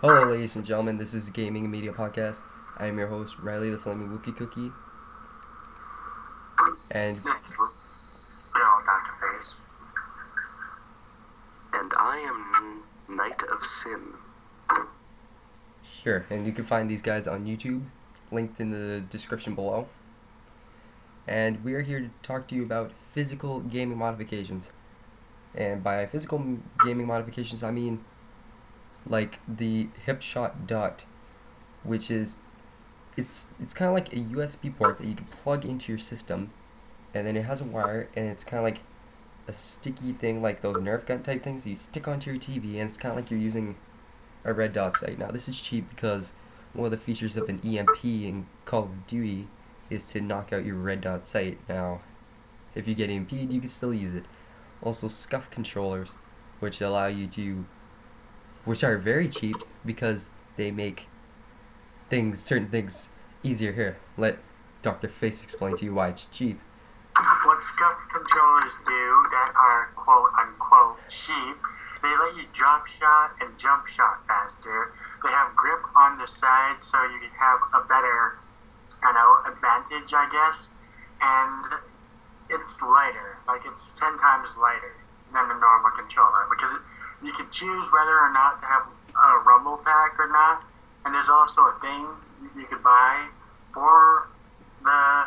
Hello, ladies and gentlemen. This is the Gaming and Media Podcast. I am your host, Riley the Flaming Wookie Cookie, and This is Bill, DrFace. And I am Knight of Sin. sure, and you can find these guys on YouTube, linked in the description below. And we are here to talk to you about physical gaming modifications. And by physical gaming modifications, I mean like the hip shot dot, which is it's kind of like a USB port that you can plug into your system, and then it has a wire, and it's kind of like a sticky thing, like those Nerf gun type things you stick onto your TV, and it's kind of like you're using a red dot sight. Now this is cheap because one of the features of an EMP in Call of Duty is to knock out your red dot sight. Now, if you get EMP'd, you can still use it. Also, scuff controllers, which allow you to, which are very cheap because they make certain things easier. Here, let DrFace explain to you why it's cheap. What scuff controllers do that are quote unquote cheap, they let you drop shot and jump shot faster. They have grip on the side so you can have a better, advantage, I guess. And it's lighter, like it's 10 times lighter than a normal controller because you can choose whether or not to have a rumble pack or not. And there's also a thing you could buy for the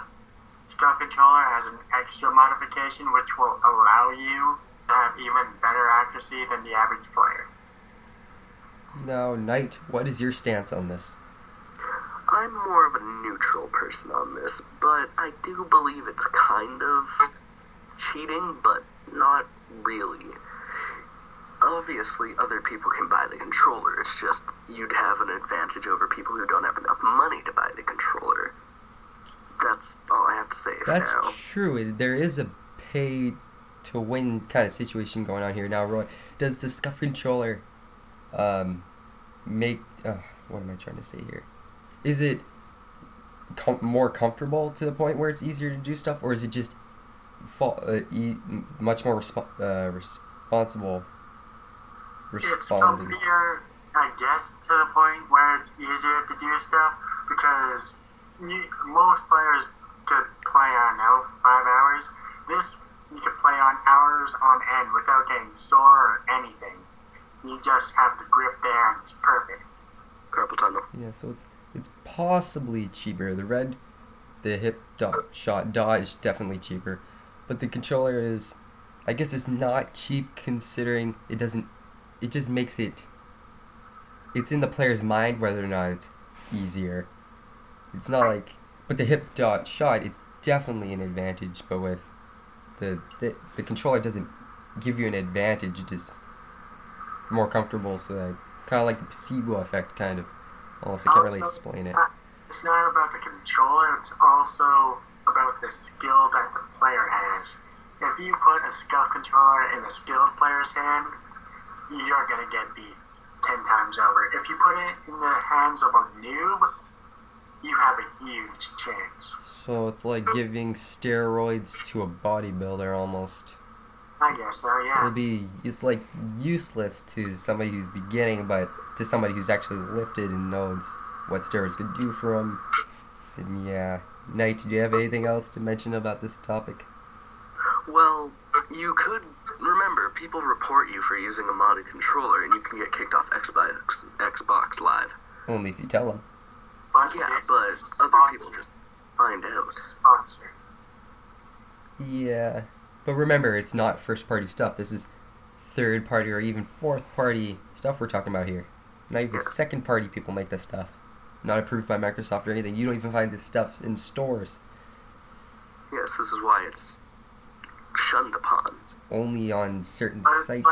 Scuff controller as an extra modification which will allow you to have even better accuracy than the average player. Now, Knight, what is your stance on this? I'm more of a neutral person on this, but I do believe it's kind of cheating, but not really. Obviously, other people can buy the controller. It's just you'd have an advantage over people who don't have enough money to buy the controller. That's all I have to say for That's now. true. There is a pay to win kind of situation going on here. Now, Roy, does the scuff controller make what am I trying to say here? Is it more comfortable to the point where it's easier to do stuff, or is it just much more responsible It's responding? comfier, I guess, to the point where it's easier to do stuff because most players could play on 5 hours. This you could play on hours on end without getting sore or anything. You just have the grip there and it's perfect. Carpal tunnel. Yeah, so it's possibly cheaper. The hip shot dot is definitely cheaper, but the controller is, I guess it's not cheap considering it doesn't. It just makes it. It's in the player's mind whether or not it's easier. It's not like, but the hip dot shot, it's definitely an advantage. But with the controller doesn't give you an advantage. It's just more comfortable. So that kind of like the placebo effect, kind of. Almost, I can't really Also, explain it. it's not about the controller, it's also about the skill that the player has. If you put a scuff controller in a skilled player's hand, you're going to get beat 10 times over. If you put it in the hands of a noob, you have a huge chance. So it's like giving steroids to a bodybuilder almost. I guess so, yeah. It's like useless to somebody who's beginning, but to somebody who's actually lifted and knows what steroids could do for them. And yeah, Knight, do you have anything else to mention about this topic? Well, you could remember people report you for using a modded controller, and you can get kicked off Xbox Live. Only if you tell them. But Yeah, it's but other people just find out. sponsor. Yeah, but remember, it's not first-party stuff. This is third-party or even fourth-party stuff we're talking about here. Not even Yeah. second-party people make this stuff. Not approved by Microsoft or anything. You don't even find this stuff in stores. Yes, this is why it's shunned upon. It's only on certain But sites.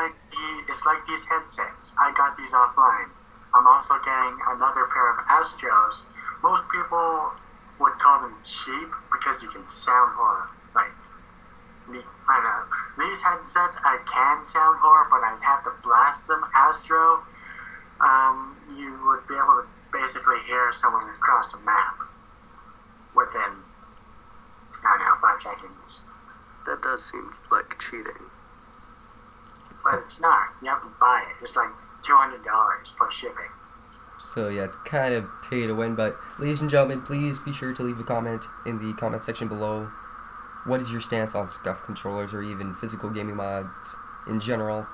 it's like these headsets. I got these offline. I'm also getting another pair of Astros. Most people would call them cheap because you can sound horror. Like, I know these headsets I can sound horror, but I'd have to blast them. Astro, you would be able to basically hear someone across the map within 5 seconds. That does seem like cheating. But it's not. You have to buy it. It's like $200 plus shipping. So yeah, it's kind of pay to win. But ladies and gentlemen, please be sure to leave a comment in the comment section below. What is your stance on scuff controllers or even physical gaming mods in general?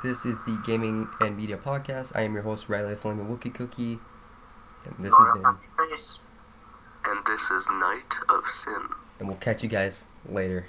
This is the Gaming and Media Podcast. I am your host, Riley Flaming Wookie Cookie. And this has been. Face. And this is Night of Sin. And we'll catch you guys later.